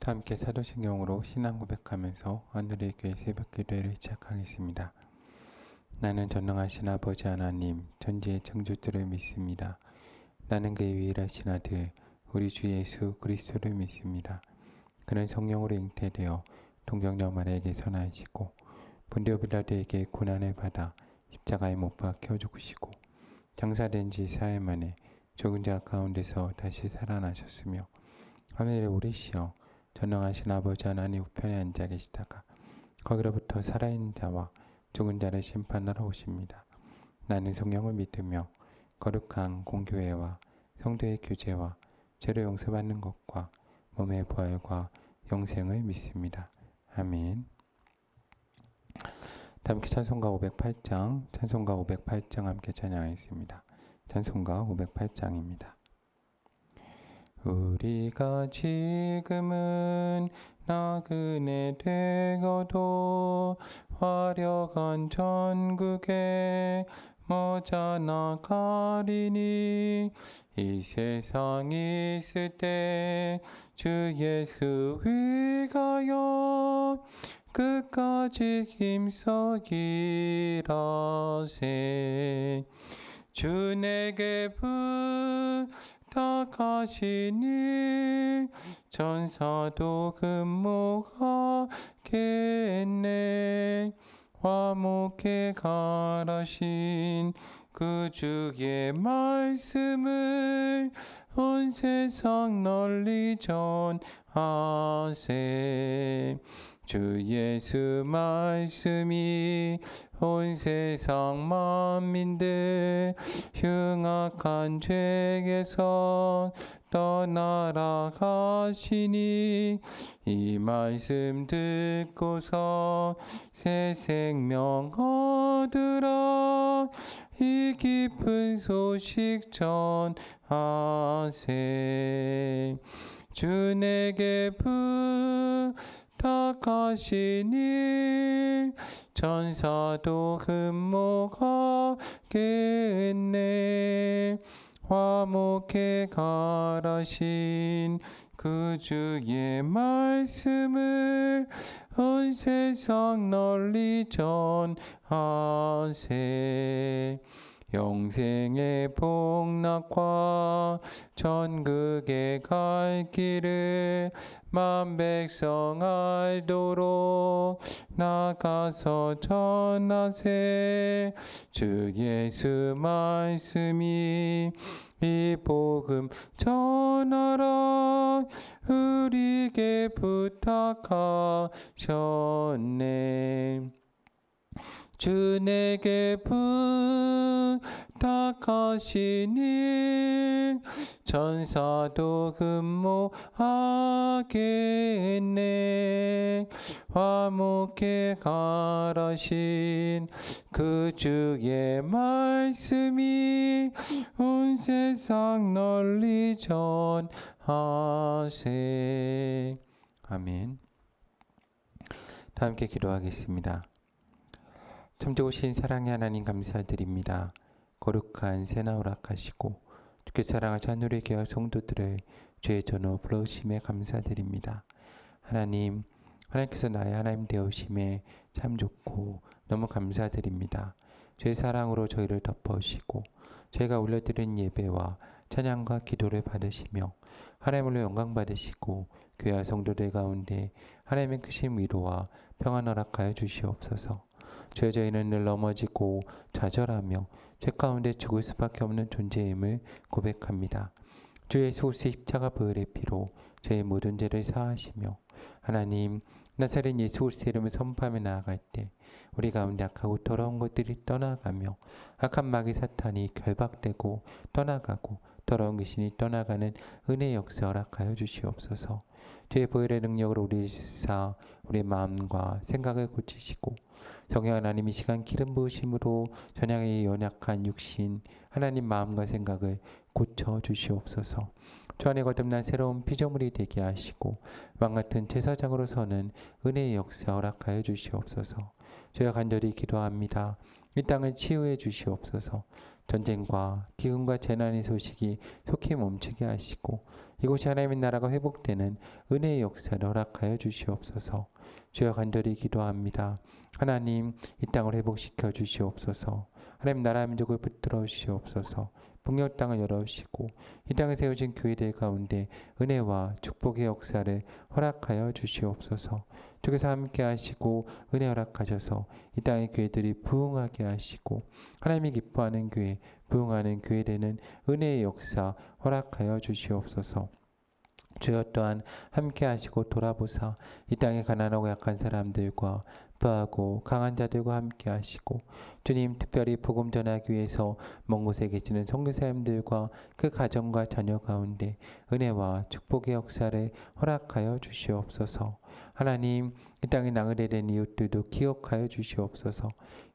다 함께 사도신경으로 신앙 고백하면서 오늘의 교회 새벽 기도회를 시작하겠습니다. 나는 전능하신 아버지 하나님, 전지의 창조주를 믿습니다. 나는 그의 유일하신 아들, 우리 주 예수 그리스도를 믿습니다. 그는 성령으로 잉태되어 동정녀 마리아에게 선하시고 본디오 빌라도에게 고난을 받아 십자가에 못 박혀 죽으시고 장사된 지 4일 만에 죽은 자 가운데서 다시 살아나셨으며 하늘에 오르시어 전능하신 아버지 하나님 우편에 앉아 계시다가 거기로부터 살아있는 자와 죽은 자를 심판하러 오십니다. 나는 성령을 믿으며 거룩한 공교회와 성도의 교제와 죄를 용서받는 것과 몸의 부활과 영생을 믿습니다. 아멘. 함께 찬송가 508장 함께 찬양하겠습니다. 찬송가 508장입니다. 우리가 지금은 나그네 되어도 화려한 전국에 머자 나가리니 이 세상 있을 때 주 예수 위하여 끝까지 힘써 일하세. 주 내게 부탁하시니 전사도 근무하겠네. 화목해 가라신 그 주의 말씀을 온 세상 널리 전하세. 주 예수 말씀이 온 세상 만민들 흉악한 죄에서 떠나라 하시니 이 말씀 듣고서 새 생명 얻으라. 이 기쁜 소식 전하세. 주 내게 부탁하시니 전사도 근무하겠네. 화목해 가라신 그 주의 말씀을 온 세상 널리 전하세. 영생의 복락과 천국에 갈 길을 만 백성 알도록 나가서 전하세. 주 예수 말씀이 이 복음 전하라. 우리에게 부탁하셨네. 주 내게 부탁하시니 전사도 근무하겠네. 화목해 가라신 그 주의 말씀이 온 세상 널리 전하세. 아멘. 다 함께 기도하겠습니다. 참 좋으신 사랑의 하나님 감사드립니다. 거룩한 새나 허락하시고 주께 사랑하신 하늘의 교회 성도들을 죄의 전후 불러오심에 감사드립니다. 하나님께서 나의 하나님 되오심에 참 좋고 너무 감사드립니다. 죄의 사랑으로 저희를 덮어주시고 저희가 올려드린 예배와 찬양과 기도를 받으시며 하나님으로 영광 받으시고 교회와 성도들 가운데 하나님의 크신 위로와 평안 허락하여 주시옵소서. 저희는 늘 넘어지고 좌절하며 죄 가운데 죽을 수밖에 없는 존재임을 고백합니다. 주 예수 그리스도의 십자가 보혈의 피로 저희 모든 죄를 사하시며 하나님 나사렛 예수 그리스도의 이름을 선포하며 나아갈 때 우리 가운데 악하고 더러운 것들이 떠나가며 악한 마귀 사탄이 결박되고 떠나가고 더러운 귀신이 떠나가는 은혜의 역사 허락하여 주시옵소서. 죄의 보혈의 능력으로 우리의 마음과 생각을 고치시고 성령 하나님 이 시간 기름 부으심으로 전향의 연약한 육신 하나님 마음과 생각을 고쳐 주시옵소서. 주 안에 거듭난 새로운 피조물이 되게 하시고 왕같은 제사장으로 서는 은혜의 역사 허락하여 주시옵소서. 저희가 간절히 기도합니다. 이 땅을 치유해 주시옵소서. 전쟁과 기근과 재난의 소식이 속히 멈추게 하시고 이곳이 하나님의 나라가 회복되는 은혜의 역사를 허락하여 주시옵소서. 주여 간절히 기도합니다. 하나님 이 땅을 회복시켜 주시옵소서. 하나님 나라 민족을 붙들어 주시옵소서. 북녘 땅을 열어주시고 이 땅에 세워진 교회들 가운데 은혜와 축복의 역사를 허락하여 주시옵소서. 주께서 함께 하시고 은혜 허락하셔서 이 땅의 교회들이 부흥하게 하시고 하나님이 기뻐하는 교회, 부흥하는 교회되는 은혜의 역사 허락하여 주시옵소서. 주여 또한 함께 하시고 돌아보사 이 땅에 가난하고 약한 사람들과 부하고 강한 자들과 함께 하시고 주님 특별히 복음 전하기 위해서 먼 곳에 계시는 선교사님들과 그 가정과 자녀 가운데 은혜와 축복의 역사를 허락하여 주시옵소서. 하나님 이 땅에 나그네 된 이웃들도 기억하여 주시옵소서.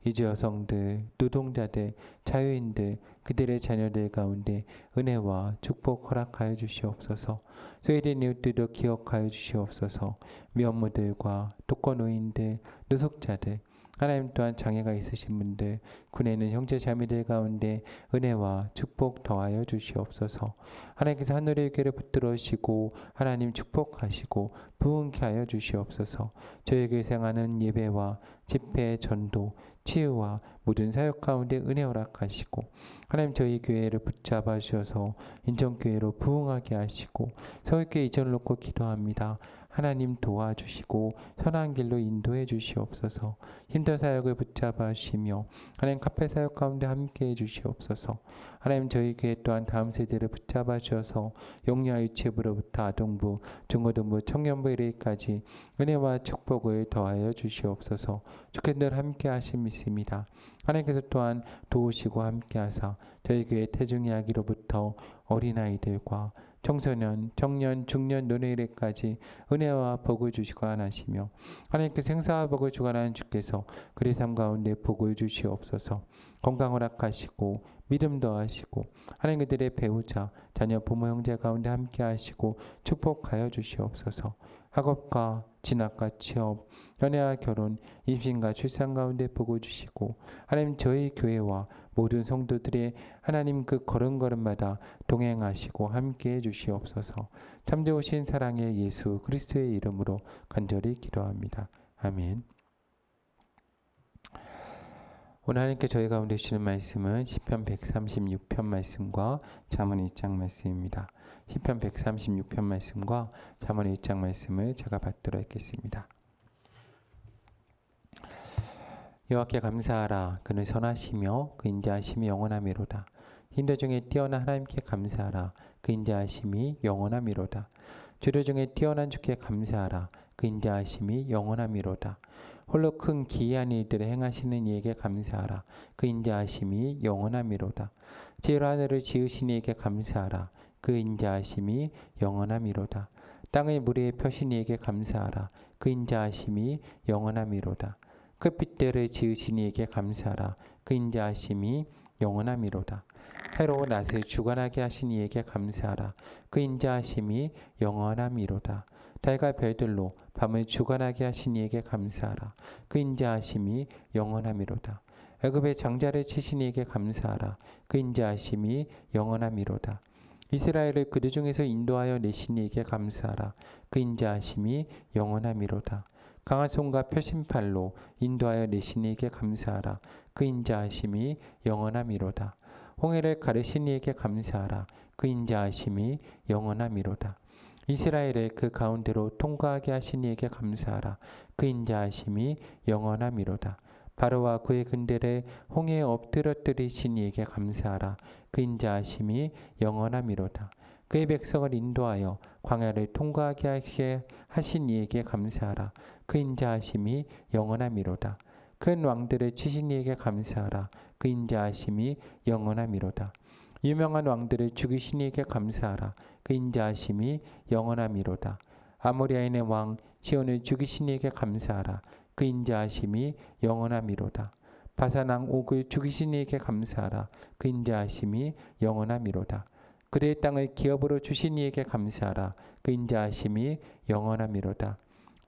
이주 여성들, 노동자들, 자유인들, 그들의 자녀들 가운데 은혜와 축복 허락하여 주시옵소서. 소외된 이웃들도 기억하여 주시옵소서. 미혼모들과 독거노인들, 노숙자들, 하나님 또한 장애가 있으신 분들, 군에 있는 형제 자매들 가운데 은혜와 축복 더하여 주시옵소서. 하나님께서 하늘의 교회를 붙들으시고 하나님 축복하시고 부흥케 하여 주시옵소서. 저에게 생하는 예배와 집회, 전도, 치유와 모든 사역 가운데 은혜 허락하시고 하나님 저희 교회를 붙잡아 주셔서 인천교회로 부흥하게 하시고 서울교회 이전을 놓고 기도합니다. 하나님 도와주시고 선한 길로 인도해 주시옵소서. 힘든 사역을 붙잡아 주시며 하나님 카페 사역 가운데 함께해 주시옵소서. 하나님 저희 교회 또한 다음 세대를 붙잡아 주셔서 영유아 유치부로부터 아동부, 중고등부, 청년부 이르기까지 은혜와 축복을 더하여 주시옵소서. 주께서 늘 함께 하심 믿습니다. 하나님께서 또한 도우시고 함께하사 저희 교회 태중이야기로부터 어린아이들과 청소년, 청년, 중년, 노년에까지 은혜와 복을 주시고 안하시며 하나님께 생사와 복을 주관하는 주께서 그리 삶 가운데 복을 주시옵소서. 건강 허락하시고 믿음 더하시고 하나님 그들의 배우자, 자녀, 부모, 형제 가운데 함께 하시고 축복하여 주시옵소서. 학업과 진학과 취업, 연애와 결혼, 임신과 출산 가운데 복을 주시고 하나님 저희 교회와 모든 성도들의 하나님 그 걸음걸음마다 동행하시고 함께해 주시옵소서. 참되오신 사랑의 예수 그리스도의 이름으로 간절히 기도합니다. 아멘. 오늘 하나님께 저희 가운데 주시는 말씀은 시편 136편 말씀과 잠언 1장 말씀입니다. 시편 136편 말씀과 잠언 1장 말씀을 제가 받도록 하겠습니다. 여호와께 감사하라. 그는 선하시며 그 인자하심이 영원하미로다. 인도 중에 뛰어난 하나님께 감사하라. 그 인자하심이 영원하미로다. 주도 중에 뛰어난 주께 감사하라. 그 인자하심이 영원하미로다. 홀로 큰 기이한 일들을 행하시는 이에게 감사하라. 그 인자하심이 영원하미로다. 지혜로 하늘을 지으신 이에게 감사하라. 그 인자하심이 영원하미로다. 땅의 무리에 펴신 이에게 감사하라. 그 인자하심이 영원하미로다. 그 빛들을 지으신 이에게 감사하라. 그 인자하심이 영원하미로다. 해로 낫을 주관하게 하신 이에게 감사하라. 그 인자하심이 영원하미로다. 달과 별들로 밤을 주관하게 하신 이에게 감사하라. 그 인자하심이 영원하미로다. 애굽의 장자를 치신 이에게 감사하라. 그 인자하심이 영원하미로다. 이스라엘을 그들 중에서 인도하여 내신 이에게 감사하라. 그 인자하심이 영원하미로다. 강한 손과 펴신 팔로 인도하여 내신 이에게 감사하라. 그 인자하심이 영원하미로다. 홍해를 가르신 이에게 감사하라. 그 인자하심이 영원하미로다. 이스라엘을 그 가운데로 통과하게 하신 이에게 감사하라. 그 인자하심이 영원하미로다. 바로와 그의 근대를 홍해에 엎드러뜨리신 이에게 감사하라. 그 인자하심이 영원하미로다. 그의 백성을 인도하여 광야를 통과하게 하신 이에게 감사하라. 그 인자하심이 영원하미로다. 큰 왕들을 치신 이에게 감사하라. 그 인자하심이 영원하미로다. 유명한 왕들을 죽이신 이에게 감사하라. 그 인자하심이 영원하미로다. 아모리아인의 왕 시온을 죽이신 이에게 감사하라. 그 인자하심이 영원하미로다. 바산왕 옥을 죽이신 이에게 감사하라. 그 인자하심이 영원하미로다. 그의 땅을 기업으로 주신 이에게 감사하라. 그 인자하심이 영원하미로다.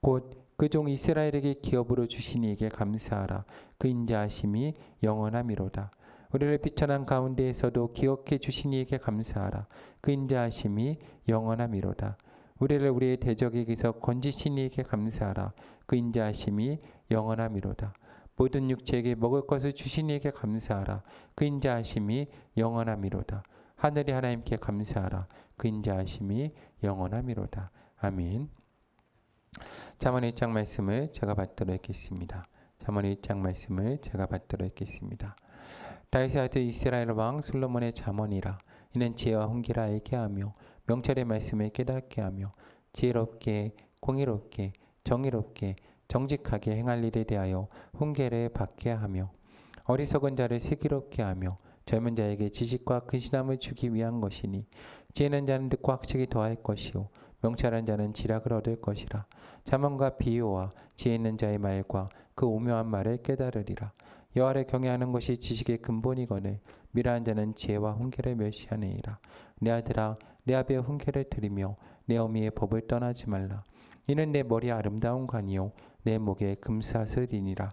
곧 그 종 이스라엘에게 기업으로 주신 이에게 감사하라. 그 인자하심이 영원하미로다. 우리를 비천한 가운데에서도 기억해 주신 이에게 감사하라. 그 인자하심이 영원함이로다. 우리를 우리의 대적에게서 건지신 이에게 감사하라. 그 인자하심이 영원함이로다. 모든 육체에게 먹을 것을 주신 이에게 감사하라. 그 인자하심이 영원함이로다. 하늘의 하나님께 감사하라. 그 인자하심이 영원함이로다. 아멘. 잠언 1장 말씀을 제가 받도록 하겠습니다. 잠언 1장 말씀을 제가 받도록 하겠습니다. 다윗의 아들 이스라엘 왕 솔로몬의 잠언이라. 이는 지혜와 훈계를 알게 하며 명철의 말씀을 깨닫게 하며 지혜롭게 공의롭게 정의롭게 정직하게 행할 일에 대하여 훈계를 받게 하며 어리석은 자를 슬기롭게 하며 젊은 자에게 지식과 근신함을 주기 위한 것이니 지혜는 자는 듣고 학식이 더할 것이요 명철한 자는 지략을 얻을 것이라. 잠언과 비유와 지혜 있는 자의 말과 그 오묘한 말을 깨달으리라. 여호와를 경외하는 것이 지식의 근본이거늘 미련한 자는 지혜와 훈계를 멸시하느니라. 내 아들아 내 아비의 훈계를 들으며 내 어미의 법을 떠나지 말라. 이는 내 머리에 아름다운 관이요 내 목에 금사슬이니라.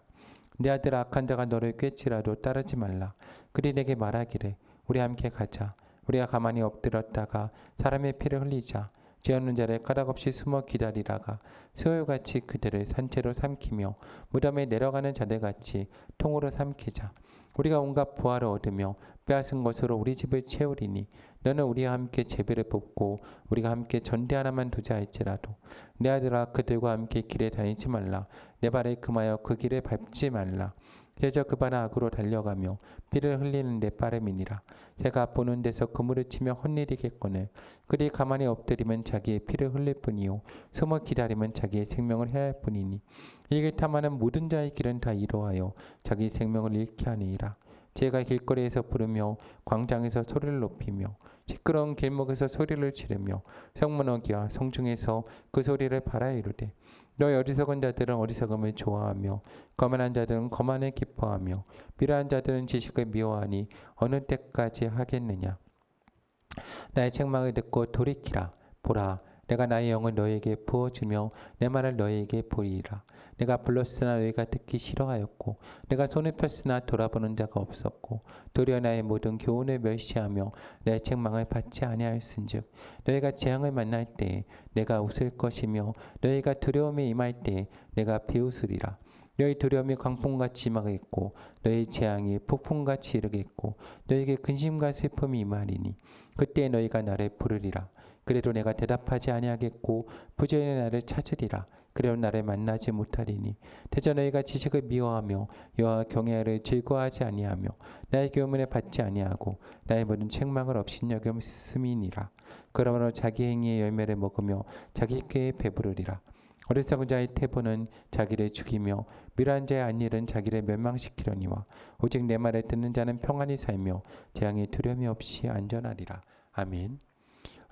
내 아들아 악한 자가 너를 꾀지라도 따르지 말라. 그리 내게 말하기를 우리 함께 가자. 우리가 가만히 엎드렸다가 사람의 피를 흘리자. 죄 없는 자를 까닭없이 숨어 기다리다가 수호같이 그들을 산채로 삼키며 무덤에 내려가는 자들같이 통으로 삼키자. 우리가 온갖 부활을 얻으며 빼앗은 것으로 우리 집을 채우리니 너는 우리와 함께 제비를 뽑고 우리가 함께 전대 하나만 두자 할지라도 내 아들아 그들과 함께 길에 다니지 말라. 내 발을 금하여 그 길을 밟지 말라. 그저 그 발은 악으로 달려가며 피를 흘리는 데 빠름이니라. 새가 보는 데서 그물을 치며 헛일이겠거늘 그리 가만히 엎드리면 자기의 피를 흘릴 뿐이요 숨어 기다리면 자기의 생명을 해할 뿐이니 이길 탐하는 모든 자의 길은 다 이로하여 자기 생명을 잃게 하니이라. 제가 길거리에서 부르며 광장에서 소리를 높이며 시끄러운 길목에서 소리를 지르며 성문어기와 성중에서 그 소리를 발하여 이르되 너희 어리석은 자들은 어리석음을 좋아하며 거만한 자들은 거만을 기뻐하며 미련한 자들은 지식을 미워하니 어느 때까지 하겠느냐. 나의 책망을 듣고 돌이키라. 보라 내가 나의 영을 너희에게 부어주며 내 말을 너희에게 보이리라. 내가 불렀으나 너희가 듣기 싫어하였고 내가 손을 폈으나 돌아보는 자가 없었고 도리어 나의 모든 교훈을 멸시하며 내 책망을 받지 아니하였은즉 너희가 재앙을 만날 때에 내가 웃을 것이며 너희가 두려움에 임할 때에 내가 비웃으리라. 너희 두려움이 광풍같이 임하겠고 너희 재앙이 폭풍같이 이르겠고 너희에게 근심과 슬픔이 임하리니 그때 너희가 나를 부르리라. 그래도 내가 대답하지 아니하겠고 부조연의 나를 찾으리라. 그래도 나를 만나지 못하리니 대저 너희가 지식을 미워하며 여호와 경외를 즐거워하지 아니하며 나의 교훈을 받지 아니하고 나의 모든 책망을 업신여김음이니라. 그러므로 자기 행위의 열매를 먹으며 자기 꾀에 배부르리라. 어리석은 자의 태보는 자기를 죽이며 미련한 자의 안일은 자기를 멸망시키려니와 오직 내 말을 듣는 자는 평안히 살며 재앙이 두려움이 없이 안전하리라. 아멘.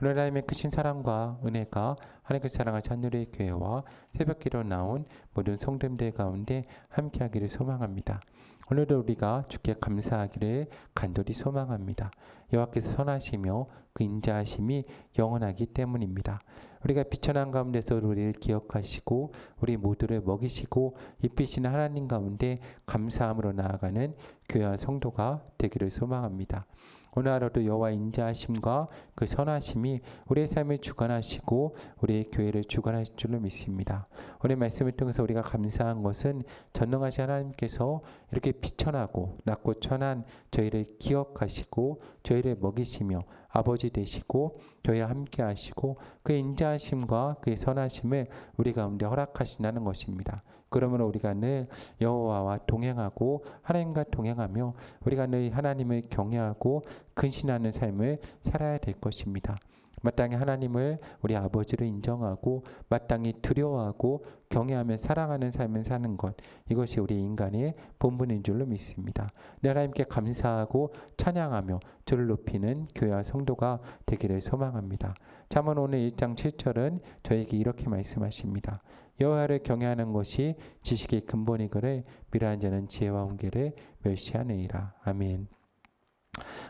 오늘 하나님의 크신 사랑과 은혜가 하나님의 사랑을 찬누리의 교회와 새벽기로 나온 모든 성도님들 가운데 함께하기를 소망합니다. 오늘도 우리가 주께 감사하기를 간절히 소망합니다. 여호와께서 선하시며 그 인자하심이 영원하기 때문입니다. 우리가 비천한 가운데서 우리를 기억하시고 우리 모두를 먹이시고 입히시는 하나님 가운데 감사함으로 나아가는 교회와 성도가 되기를 소망합니다. 오늘 하루도 여호와의 인자하심과 그 선하심이 우리의 삶을 주관하시고 우리의 교회를 주관하실 줄로 믿습니다. 오늘 말씀을 통해서 우리가 감사한 것은 전능하신 하나님께서 이렇게 비천하고 낮고 천한 저희를 기억하시고 저희를 먹이시며 아버지 되시고 저희와 함께 하시고 그 인자하심과 그의 선하심을 우리 가운데 허락하신다는 것입니다. 그러므로 우리가 늘 여호와와 동행하고 하나님과 동행하며 우리가 늘 하나님을 경외하고 근신하는 삶을 살아야 될 것입니다. 마땅히 하나님을 우리 아버지를 인정하고 마땅히 두려워하고 경외하며 사랑하는 삶을 사는 것, 이것이 우리 인간의 본분인 줄로 믿습니다. 하나님께 감사하고 찬양하며 주를 높이는 교회와 성도가 되기를 소망합니다. 잠언 오늘 1장 7절은 저에게 이렇게 말씀하십니다. 여호와를 경외하는 것이 지식의 근본이거늘 미련한 자는 지혜와 훈계를 멸시하느니라. 아멘.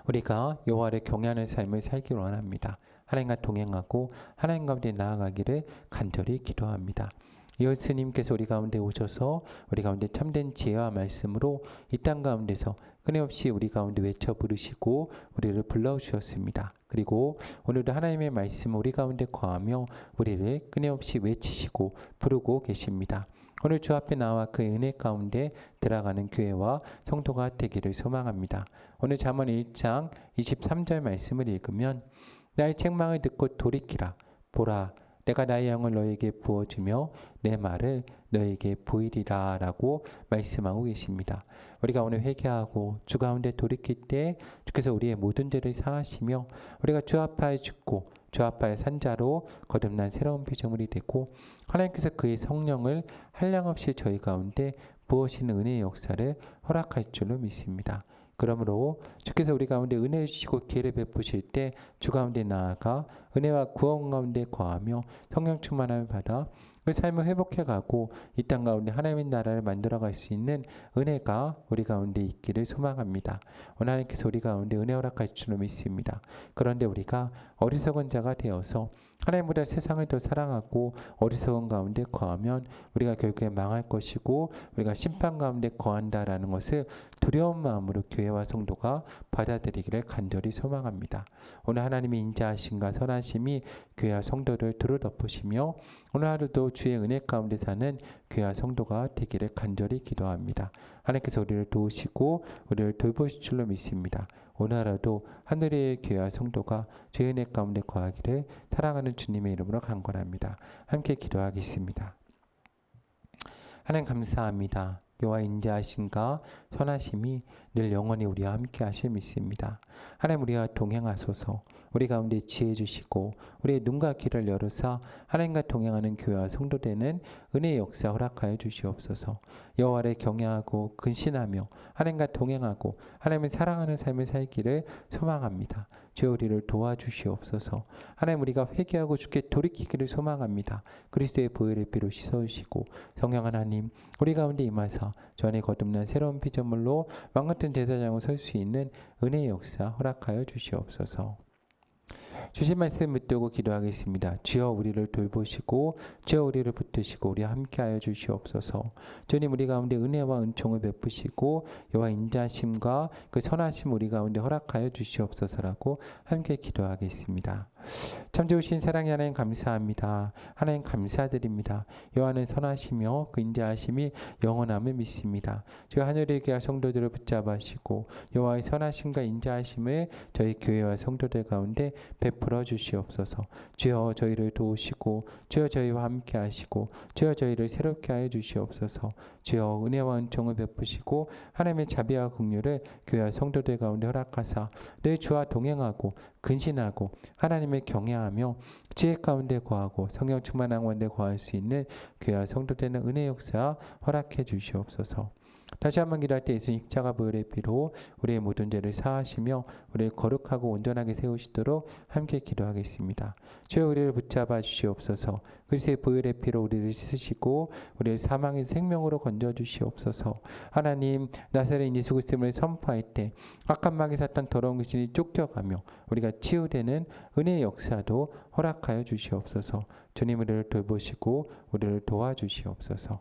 우리가 여호와를 경외하는 삶을 살기 원합니다. 하나님과 동행하고 하나님 가운데 나아가기를 간절히 기도합니다. 예수님께서 우리 가운데 오셔서 우리 가운데 참된 지혜와 말씀으로 이 땅 가운데서 끊임없이 우리 가운데 외쳐 부르시고 우리를 불러주셨습니다. 그리고 오늘도 하나님의 말씀 우리 가운데 거하며 우리를 끊임없이 외치시고 부르고 계십니다. 오늘 주 앞에 나와 그 은혜 가운데 들어가는 교회와 성도가 되기를 소망합니다. 오늘 잠언 1장 23절 말씀을 읽으면 나의 책망을 듣고 돌이키라. 보라, 내가 나의 영을 너에게 부어주며 내 말을 너에게 보이리라 라고 말씀하고 계십니다. 우리가 오늘 회개하고 주 가운데 돌이킬 때 주께서 우리의 모든 죄를 사하시며 우리가 주 앞에 죽고 주 앞에 산자로 거듭난 새로운 피조물이 되고 하나님께서 그의 성령을 한량없이 저희 가운데 부으시는 은혜의 역사를 허락할 줄로 믿습니다. 그러므로 주께서 우리 가운데 은혜를 주시고 기회를 베푸실 때 주 가운데 나아가 은혜와 구원 가운데 거하며 성령 충만함을 받아 그 삶을 회복해가고 이 땅 가운데 하나님의 나라를 만들어갈 수 있는 은혜가 우리 가운데 있기를 소망합니다. 오늘 하나님께서 우리 가운데 은혜 허락할 줄로 믿습니다. 그런데 우리가 어리석은 자가 되어서 하나님보다 세상을 더 사랑하고 어리석은 가운데 거하면 우리가 결국에 망할 것이고 우리가 심판 가운데 거한다라는 것을 두려운 마음으로 교회와 성도가 받아들이기를 간절히 소망합니다. 오늘 하나님의 인자하심과 선하심이 교회와 성도를 두루덮으시며 오늘 하루도 주의 은혜 가운데 사는 교회와 성도가 되기를 간절히 기도합니다. 하나님께서 우리를 도우시고 우리를 돌보실 줄로 믿습니다. 오늘 하루도 하늘의 교회와 성도가 주의 은혜 가운데 거하기를 사랑하는 주님의 이름으로 간구합니다. 함께 기도하겠습니다. 하나님 감사합니다. 여호와 인자하심과 선하심이 늘 영원히 우리와 함께 하실 믿습니다. 하나님 우리와 동행하소서. 우리 가운데 지혜 주시고 우리의 눈과 귀를 열어서 하나님과 동행하는 교회와 성도 되는 은혜의 역사 허락하여 주시옵소서. 여호와를 경외하고 근신하며 하나님과 동행하고 하나님을 사랑하는 삶을 살기를 소망합니다. 주여 우리를 도와주시옵소서. 하나님 우리가 회개하고 주께 돌이키기를 소망합니다. 그리스도의 보혈의 피로 씻어주시고 성령 하나님 우리 가운데 임하사 주 안에 거듭난 새로운 피조물로 왕같은 제사장으로 설 수 있는 은혜의 역사 허락하여 주시옵소서. 주신 말씀 붙들고 기도하겠습니다. 주여 우리를 돌보시고 주여 우리를 붙드시고 우리와 함께하여 주시옵소서. 주님 우리 가운데 은혜와 은총을 베푸시고 여호와 인자심과 그 선하심 우리 가운데 허락하여 주시옵소서라고 함께 기도하겠습니다. 참 좋으신 사랑의 하나님 감사합니다. 하나님 감사드립니다. 여호와는 선하시며 그 인자하심이 영원함을 믿습니다. 주여 하늘의 교회 성도들을 붙잡으시고 여호와의 선하심과 인자하심을 저희 교회와 성도들 가운데 베풀어 주시옵소서. 주여 저희를 도우시고 주여 저희와 함께 하시고 주여 저희를 새롭게 하여 주시옵소서. 주여 은혜와 은총을 베푸시고 하나님의 자비와 긍휼을 교회와 성도들 가운데 허락하사 늘 주와 동행하고 근신하고 하나님을 경외하며 지혜 가운데 거하고 성령 충만한 가운데 거할 수 있는 교회와 성도 되는 은혜 역사 허락해 주시옵소서. 다시 한번 기도할 때 예수님 십자가 보혈의 피로 우리의 모든 죄를 사하시며 우리를 거룩하고 온전하게 세우시도록 함께 기도하겠습니다. 주여 우리를 붙잡아 주시옵소서. 그리스도의 보혈의 피로 우리를 씻으시고 우리를 사망의 생명으로 건져 주시옵소서. 하나님 나사렛 예수 그리스도를 선포할 때 악한 마귀 사탄 더러운 귀신이 쫓겨가며 우리가 치유되는 은혜의 역사도 허락하여 주시옵소서. 주님 우리를 돌보시고 우리를 도와주시옵소서.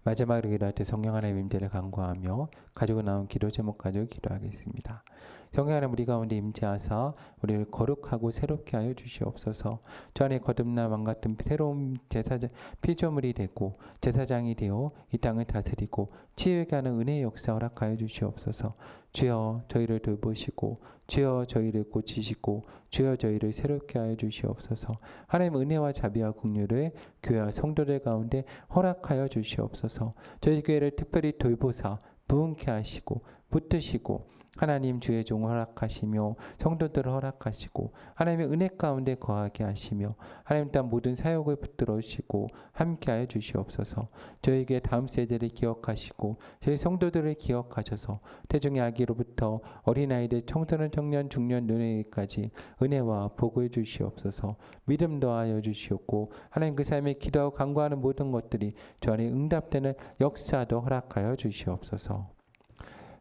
마지막으로 기도할 때 성령 하나님의 임재를 간구하며 가지고 나온 기도 제목 가지고 기도하겠습니다. 성령 하나님 우리 가운데 임재하사 우리를 거룩하고 새롭게 하여 주시옵소서. 저 안에 거듭난 왕 같은 새로운 제사장 피조물이 되고 제사장이 되어 이 땅을 다스리고 치유하게 하는 은혜의 역사 허락하여 주시옵소서. 주여 저희를 돌보시고 주여 저희를 고치시고 주여 저희를 새롭게 하여 주시옵소서. 하나님 은혜와 자비와 긍휼을 교회와 성도들 가운데 허락하여 주시옵소서. 저희 교회를 특별히 돌보사 부흥케 하시고 붙드시고 하나님 주의 종 허락하시며 성도들을 허락하시고 하나님의 은혜 가운데 거하게 하시며 하나님 땅 모든 사역을 붙들어 주시고 함께하여 주시옵소서. 저에게 다음 세대를 기억하시고 저희 성도들을 기억하셔서 태중의 아기로부터 어린아이들 청소년 청년 중년 노인까지 은혜와 복을 주시옵소서. 믿음 더하여 주시옵고 하나님 그 삶에 기도하고 간구하는 모든 것들이 저 안에 응답되는 역사도 허락하여 주시옵소서.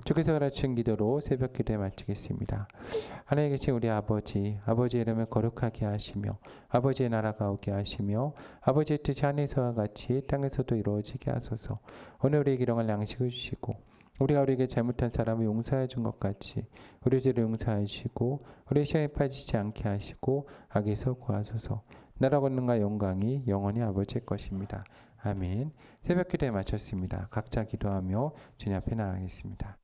주께서 가르친 기도로 새벽 기도에 마치겠습니다. 하늘에 계신 우리 아버지, 아버지의 이름을 거룩하게 하시며 아버지의 나라가 오게 하시며 아버지의 뜻이 하늘에서와 같이 땅에서도 이루어지게 하소서. 오늘 우리에게 일용할 양식을 주시고 우리가 우리에게 잘못한 사람을 용서해 준 것 같이 우리 죄를 용서하시고 우리 시험에 빠지지 않게 하시고 악에서 구하소서. 나라 권능과 영광이 영원히 아버지의 것입니다. 아멘. 새벽 기도에 마쳤습니다. 각자 기도하며 주님 앞에 나가겠습니다.